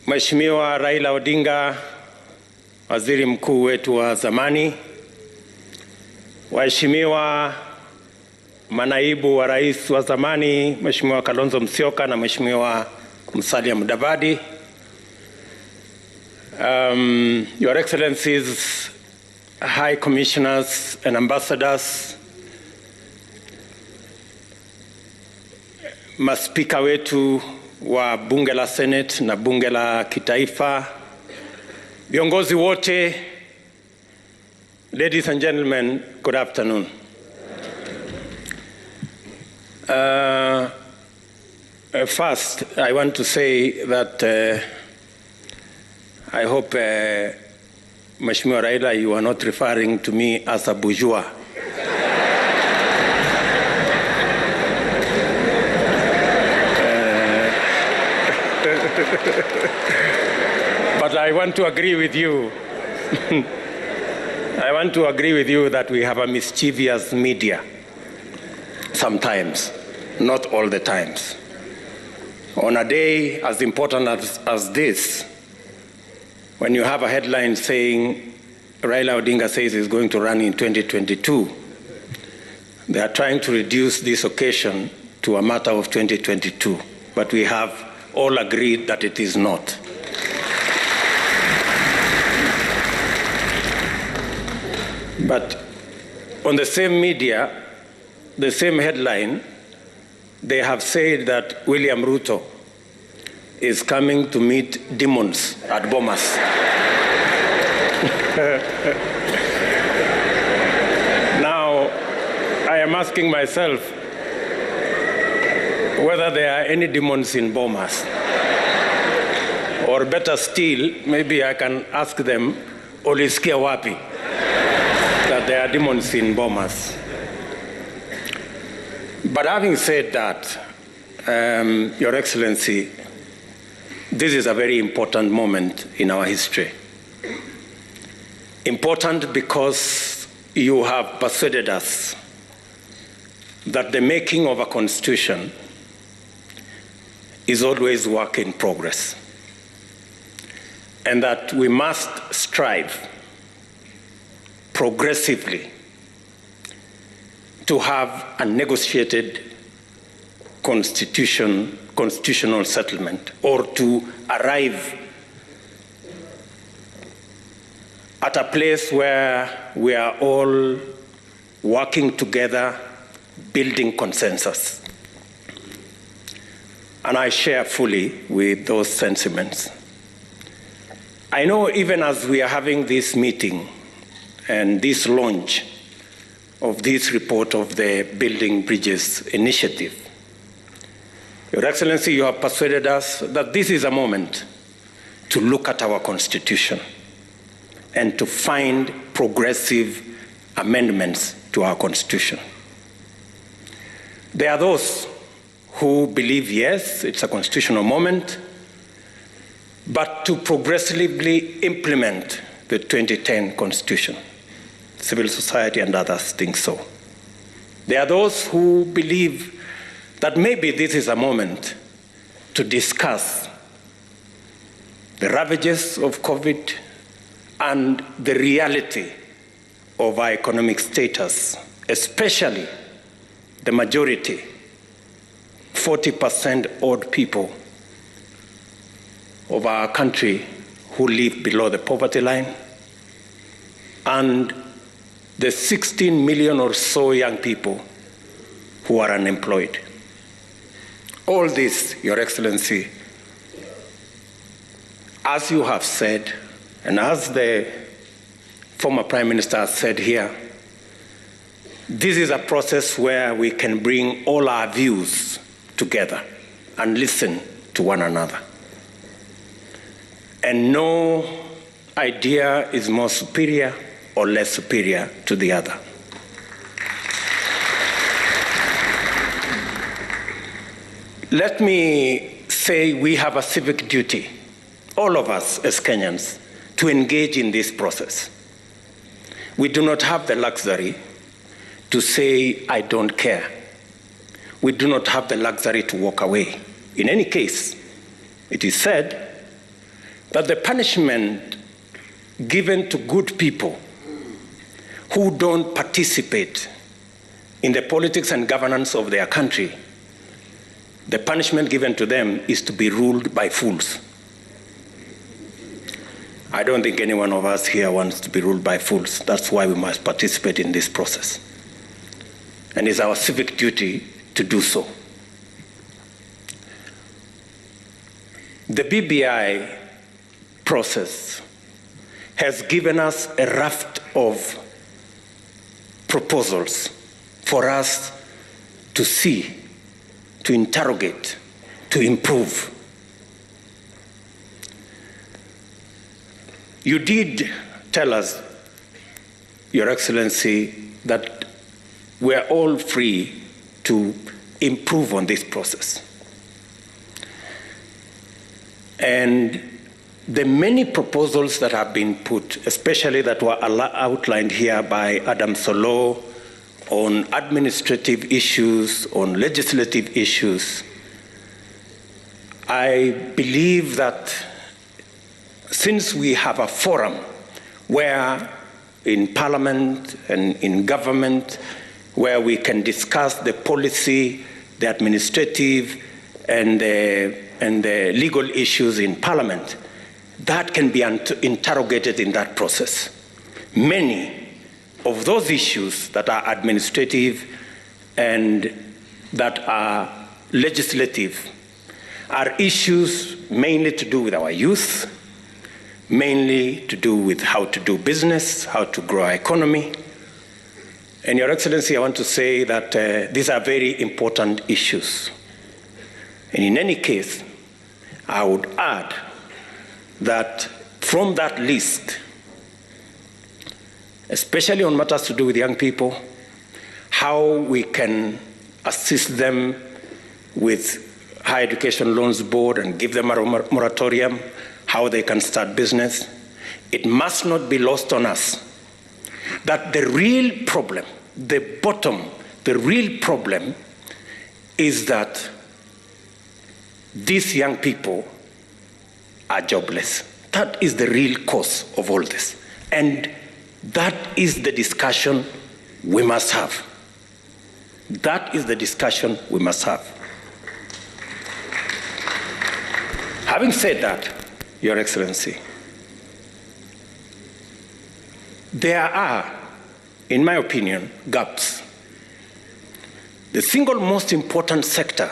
Mheshimiwa Raila Odinga, waziri mkuu wetu wa zamani, waheshimiwa manaibu wa rais wa zamani, Mheshimiwa Kalonzo Musyoka na Mheshimiwa Musalia Mudavadi, Your Excellencies, High Commissioners and Ambassadors, maspika wetu wa bunge la Senate na bunge la kitaifa, viongozi wote, ladies and gentlemen, good afternoon. First, I want to say that I hope, Mheshimiwa Raila, you are not referring to me as a bourgeois. But I want to agree with you. I want to agree with you that we have a mischievous media sometimes, not all the times. On a day as important as this, when you have a headline saying Raila Odinga says he's going to run in 2022, they are trying to reduce this occasion to a matter of 2022, but we have all agreed that it is not. But on the same media, the same headline, they have said that William Ruto is coming to meet demons at Bomas. Now, I am asking myself whether there are any demons in Bomas. Or better still, maybe I can ask them, Olisikia wapi, that there are demons in Bomas. But having said that, Your Excellency, this is a very important moment in our history. Important because you have persuaded us that the making of a constitution is always work in progress, and that we must strive progressively to have a negotiated constitutional settlement, or to arrive at a place where we are all working together, building consensus. And I share fully with those sentiments. I know even as we are having this meeting and this launch of this report of the Building Bridges initiative, Your Excellency, you have persuaded us that this is a moment to look at our Constitution and to find progressive amendments to our Constitution. There are those who believe, yes, it's a constitutional moment, but to progressively implement the 2010 Constitution. Civil society and others think so. There are those who believe that maybe this is a moment to discuss the ravages of COVID and the reality of our economic status, especially the majority, 40% odd people of our country who live below the poverty line, and the 16 million or so young people who are unemployed. All this, Your Excellency, as you have said, and as the former Prime Minister has said here, this is a process where we can bring all our views together and listen to one another. And no idea is more superior or less superior to the other. Let me say we have a civic duty, all of us as Kenyans, to engage in this process. We do not have the luxury to say, I don't care. We do not have the luxury to walk away. In any case, it is said that the punishment given to good people who don't participate in the politics and governance of their country, the punishment given to them is to be ruled by fools. I don't think any one of us here wants to be ruled by fools. That's why we must participate in this process. And it's our civic duty to do so. The BBI process has given us a raft of proposals for us to see, to interrogate, to improve. You did tell us, Your Excellency, that we're all free to improve on this process. And the many proposals that have been put, especially that were outlined here by Adam Solo on administrative issues, on legislative issues, I believe that since we have a forum where in Parliament and in government, where we can discuss the policy, the administrative, and the legal issues in Parliament, that can be interrogated in that process. Many of those issues that are administrative and that are legislative are issues mainly to do with our youth, mainly to do with how to do business, how to grow our economy. And Your Excellency, I want to say that these are very important issues. And in any case, I would add that from that list, especially on matters to do with young people, how we can assist them with Higher Education Loans Board and give them a moratorium, how they can start business, it must not be lost on us that the real problem, the real problem is that these young people are jobless. That is the real cause of all this. And that is the discussion we must have. That is the discussion we must have. Having said that, Your Excellency, there are, in my opinion, gaps. The single most important sector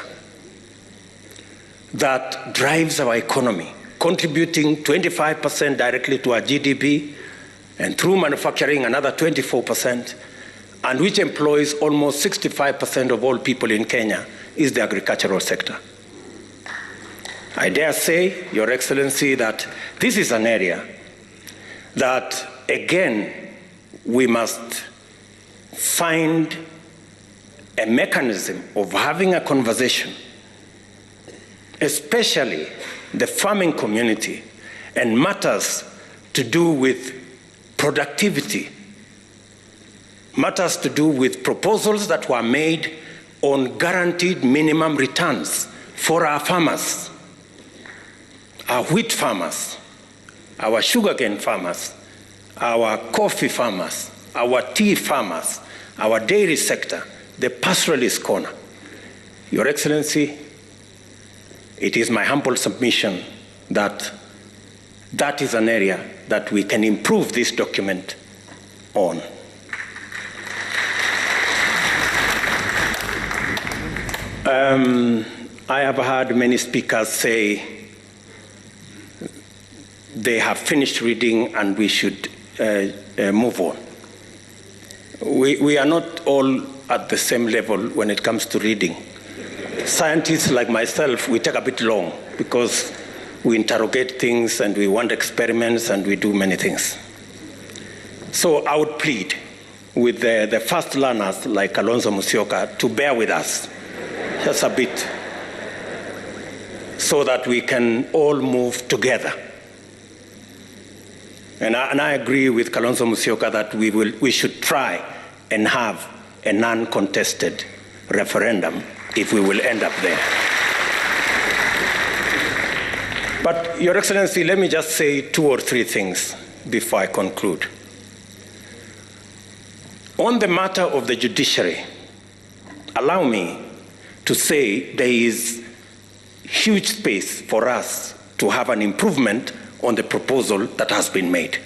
that drives our economy, contributing 25% directly to our GDP, and through manufacturing another 24%, and which employs almost 65% of all people in Kenya, is the agricultural sector. I dare say, Your Excellency, that this is an area that, again, we must find a mechanism of having a conversation, especially the farming community, and matters to do with productivity, matters to do with proposals that were made on guaranteed minimum returns for our farmers, our wheat farmers, our sugarcane farmers, our coffee farmers, our tea farmers, our dairy sector, the pastoralist corner. Your Excellency, it is my humble submission that that is an area that we can improve this document on. I have heard many speakers say they have finished reading and we should move on. We are not all at the same level when it comes to reading. Scientists like myself, we take a bit long because we interrogate things and we want experiments and we do many things. So I would plead with the fast learners like Kalonzo Musyoka to bear with us just a bit so that we can all move together. And I agree with Kalonzo Musyoka that we should try and have a non-contested referendum if we will end up there. But, Your Excellency, let me just say 2 or 3 things before I conclude. On the matter of the judiciary, allow me to say there is huge space for us to have an improvement on the proposal that has been made.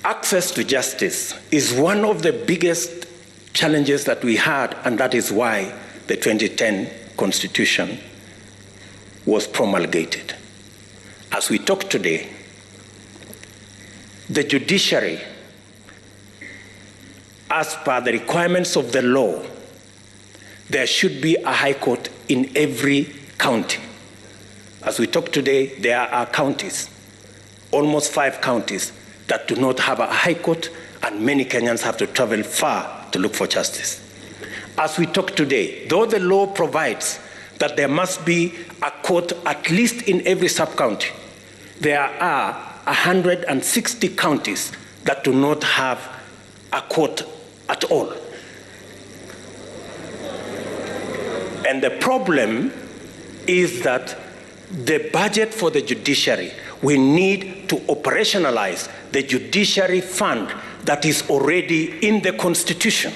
Access to justice is one of the biggest challenges that we had, and that is why the 2010 Constitution was promulgated. As we talk today, the judiciary, as per the requirements of the law, there should be a high court in every county. As we talk today, there are counties, almost 5 counties, that do not have a high court, and many Kenyans have to travel far to look for justice. As we talk today, though the law provides that there must be a court at least in every sub-county, there are 160 counties that do not have a court at all. And the problem is that the budget for the judiciary, we need to operationalize the judiciary fund that is already in the Constitution,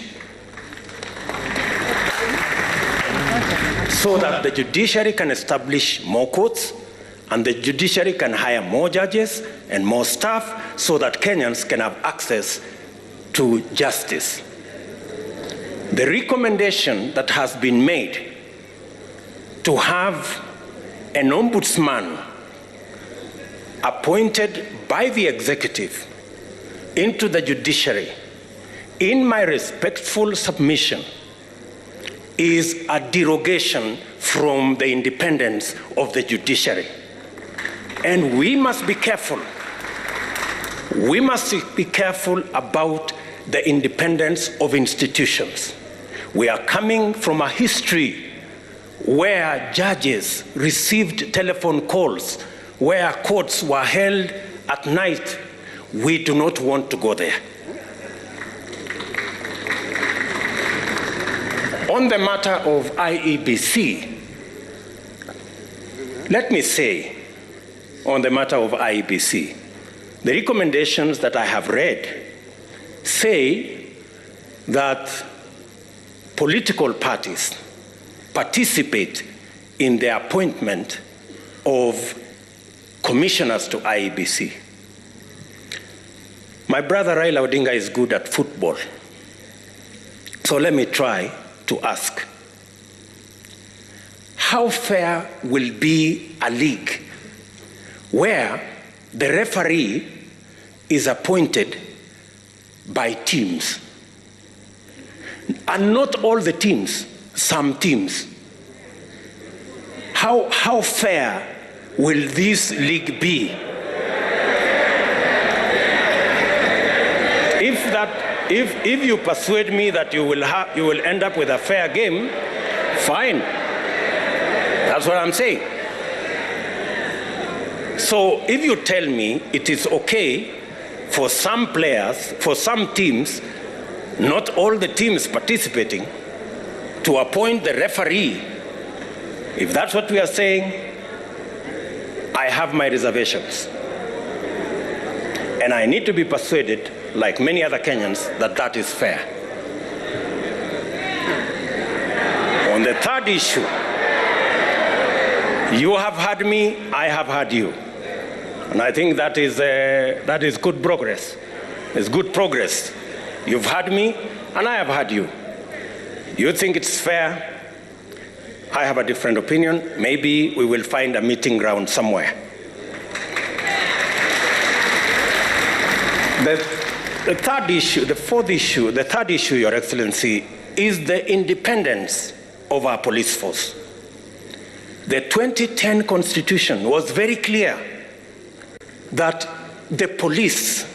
so that the judiciary can establish more courts and the judiciary can hire more judges and more staff so that Kenyans can have access to justice. The recommendation that has been made to have an ombudsman appointed by the executive into the judiciary, in my respectful submission, is a derogation from the independence of the judiciary. And we must be careful. We must be careful about the independence of institutions. We are coming from a history where judges received telephone calls, where courts were held at night. We do not want to go there. On the matter of IEBC, let me say, on the matter of IEBC, the recommendations that I have read say that political parties participate in the appointment of commissioners to IEBC. My brother Raila Odinga is good at football. So let me try to ask, how fair will be a league where the referee is appointed by teams? And not all the teams, some teams. How fair will this league be? If you persuade me that you will end up with a fair game, fine. That's what I'm saying. So if you tell me it is okay for some players, for some teams, not all the teams participating, to appoint the referee, if that's what we are saying, I have my reservations. And I need to be persuaded, like many other Kenyans, that that is fair. On the third issue, you have heard me, I have heard you. And I think that is good progress. It's good progress. You've heard me, and I have heard you. You think it's fair? I have a different opinion. Maybe we will find a meeting ground somewhere. The third issue, the third issue, Your Excellency, is the independence of our police force. The 2010 Constitution was very clear that the police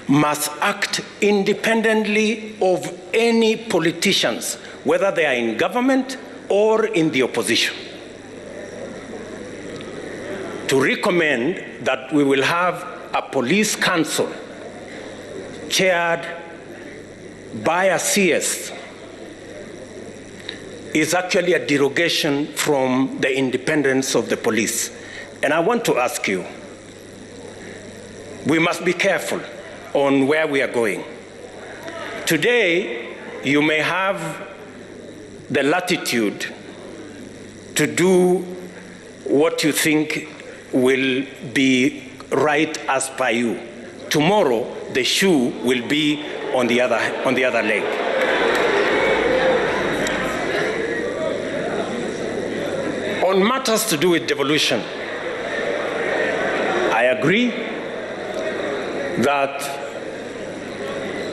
must act independently of any politicians, whether they are in government or in the opposition. To recommend that we will have a police council chaired by a CS is actually a derogation from the independence of the police. And I want to ask you, we must be careful on where we are going. Today, you may have the latitude to do what you think will be right as per you. Tomorrow, the shoe will be on the other leg. On matters to do with devolution, I agree that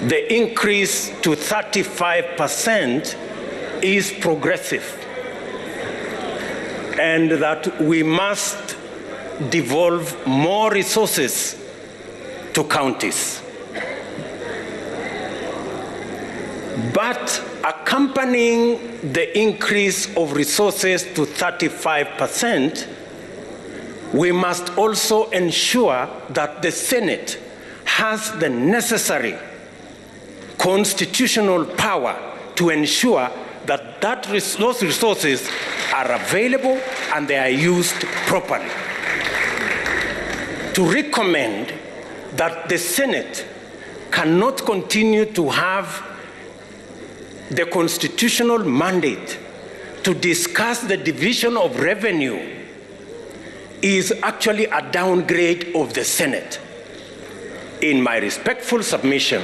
the increase to 35% is progressive, and that we must devolve more resources to counties. But accompanying the increase of resources to 35%, we must also ensure that the Senate has the necessary constitutional power to ensure that those resources are available and they are used properly. To recommend that the Senate cannot continue to have the constitutional mandate to discuss the division of revenue is actually a downgrade of the Senate. In my respectful submission,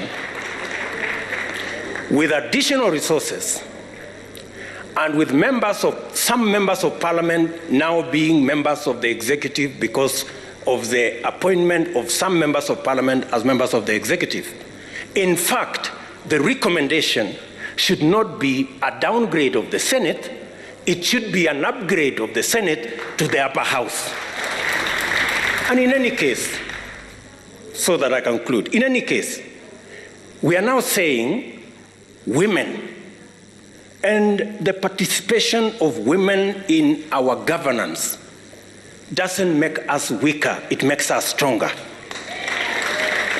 with additional resources and with some members of parliament now being members of the executive because of the appointment of some members of parliament as members of the executive, in fact, the recommendation should not be a downgrade of the Senate, it should be an upgrade of the Senate to the upper house. And in any case, so that I conclude, in any case, we are now saying women and the participation of women in our governance doesn't make us weaker, it makes us stronger.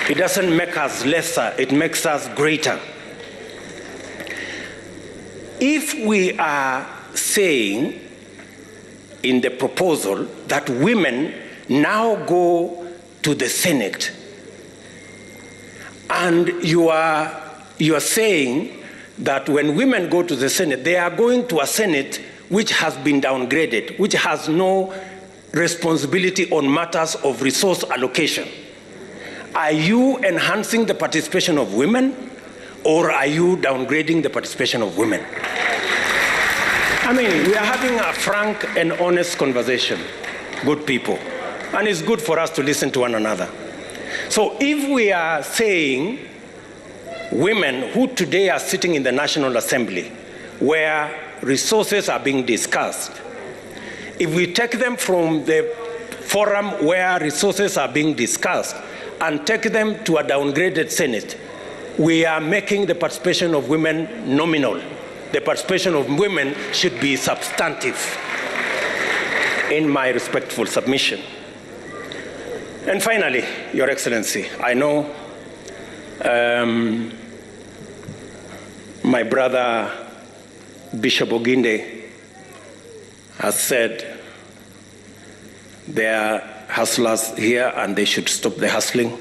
It doesn't make us lesser, it makes us greater. If we are saying in the proposal that women now go to the Senate, and you are saying that when women go to the Senate, they are going to a Senate which has been downgraded, which has no responsibility on matters of resource allocation. Are you enhancing the participation of women, or are you downgrading the participation of women? I mean, we are having a frank and honest conversation, good people, and it's good for us to listen to one another. So if we are saying women who today are sitting in the National Assembly, where resources are being discussed, if we take them from the forum where resources are being discussed and take them to a downgraded Senate, we are making the participation of women nominal. The participation of women should be substantive, in my respectful submission. And finally, Your Excellency, I know my brother Bishop Oginde has said there are hustlers here and they should stop the hustling,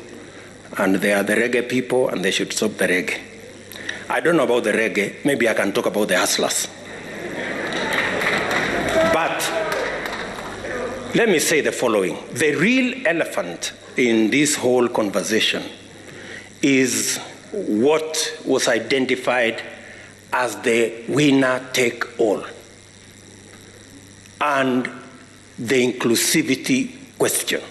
and there are the reggae people and they should stop the reggae. I don't know about the reggae, maybe I can talk about the hustlers. But let me say the following. The real elephant in this whole conversation is what was identified as the winner-take-all and the inclusivity question.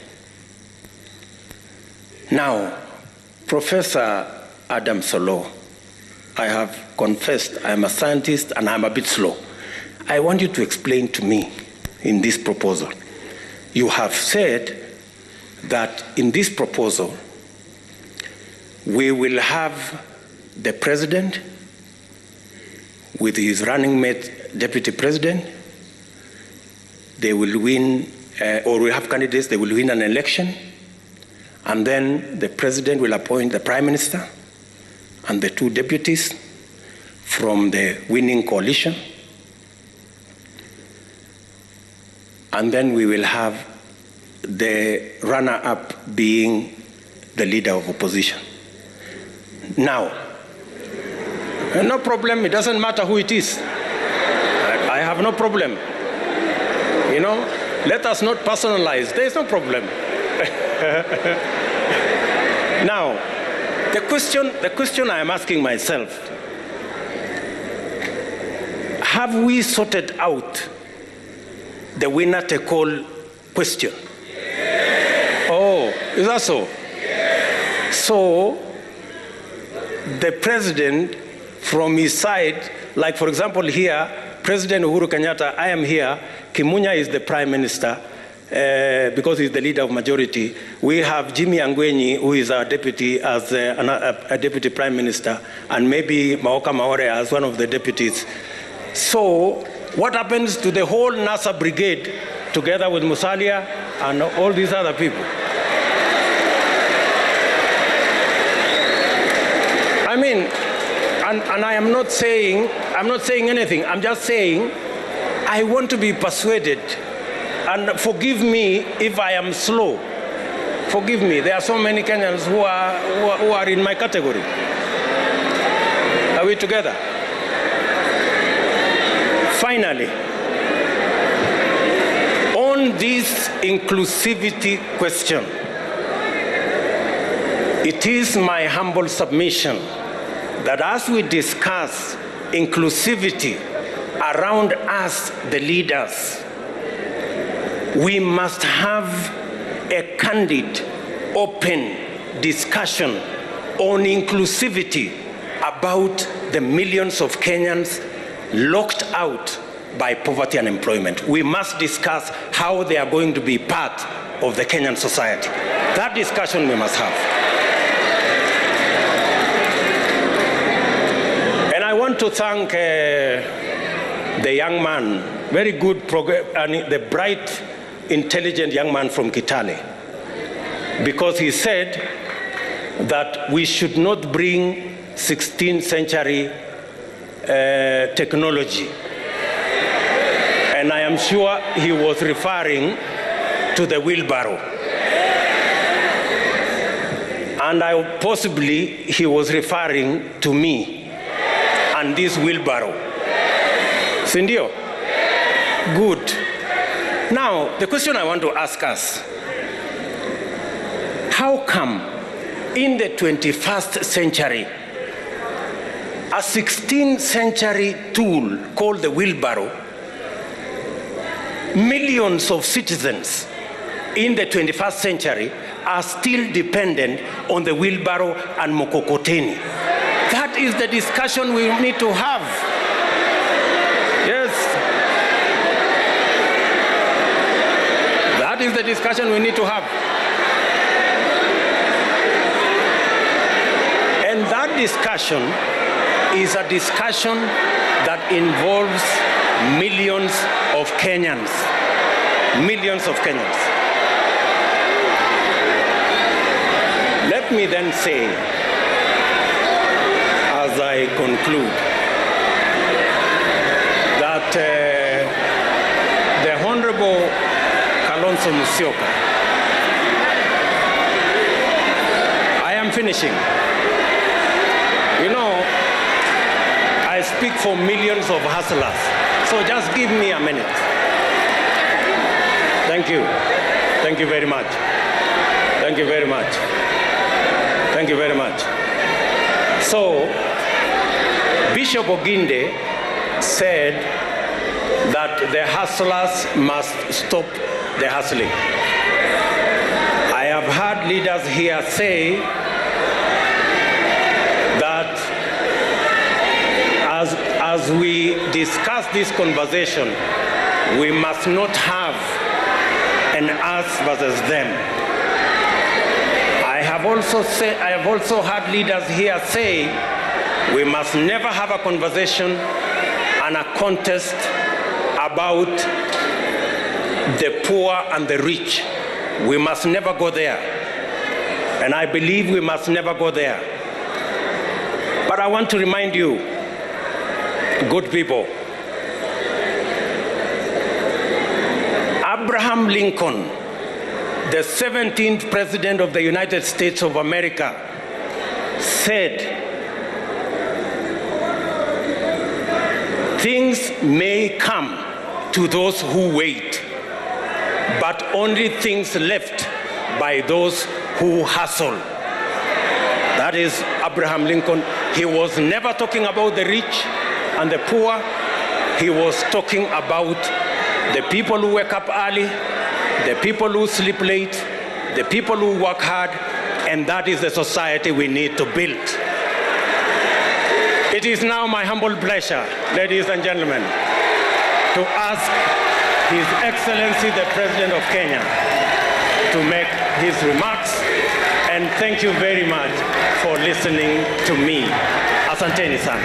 Now, Professor Adam Solo, I have confessed I am a scientist and I'm a bit slow. I want you to explain to me in this proposal. You have said that in this proposal, we will have the president with his running mate, deputy president. They will win, or we have candidates, they will win an election, and then the president will appoint the prime minister and the two deputies from the winning coalition, and then we will have the runner-up being the leader of opposition. Now, no problem, it doesn't matter who it is. I have no problem. You know, let us not personalize, there is no problem. Now, the question I am asking myself, have we sorted out the winner take all question? Oh, is that so? So, the president from his side, like for example here, President Uhuru Kenyatta, I am here, Kimunya is the prime minister, because he's the leader of majority. We have Jimmy Angwenyi, who is our deputy, as a deputy prime minister, and maybe Maoka Maore as one of the deputies. So, what happens to the whole NASA brigade, together with Musalia and all these other people? I mean, and I am not saying anything. I'm just saying I want to be persuaded. And forgive me if I am slow. Forgive me. There are so many Kenyans who are in my category. Are we together? Finally, on this inclusivity question, it is my humble submission that as we discuss inclusivity around us, the leaders, we must have a candid, open discussion on inclusivity about the millions of Kenyans locked out by poverty and unemployment. We must discuss how they are going to be part of the Kenyan society. That discussion we must have. And I want to thank the young man, very good, and the bright, intelligent young man from Kitale, because he said that we should not bring 16th century technology. And I am sure he was referring to the wheelbarrow. And possibly he was referring to me and this wheelbarrow. Sindio? Good. Now, the question I want to ask us, how come in the 21st century, a 16th century tool called the wheelbarrow, millions of citizens in the 21st century are still dependent on the wheelbarrow and mokokoteni? That is the discussion we need to have. Yes. That is the discussion we need to have. And that discussion is a discussion that involves millions of Kenyans. Millions of Kenyans. Let me then say, as I conclude, that the Honorable Kalonzo Musyoka, I am finishing. You know, I speak for millions of hustlers, so just give me a minute. Thank you. Thank you very much. Thank you very much. Thank you very much. So, Bishop Oginde said that the hustlers must stop the hustling. I have heard leaders here say that as we discuss this conversation, we must not have an us versus them. I have also heard leaders here say we must never have a conversation and a contest about the poor and the rich. We must never go there. And I believe we must never go there. But I want to remind you, good people, Abraham Lincoln, the 17th President of the United States of America, said, "Things may come to those who wait, but only things left by those who hustle." That is Abraham Lincoln. He was never talking about the rich and the poor. He was talking about the people who wake up early, the people who sleep late, the people who work hard, and that is the society we need to build. It is now my humble pleasure, ladies and gentlemen, to ask His Excellency the President of Kenya to make his remarks, and thank you very much for listening to me. Asanteni sana.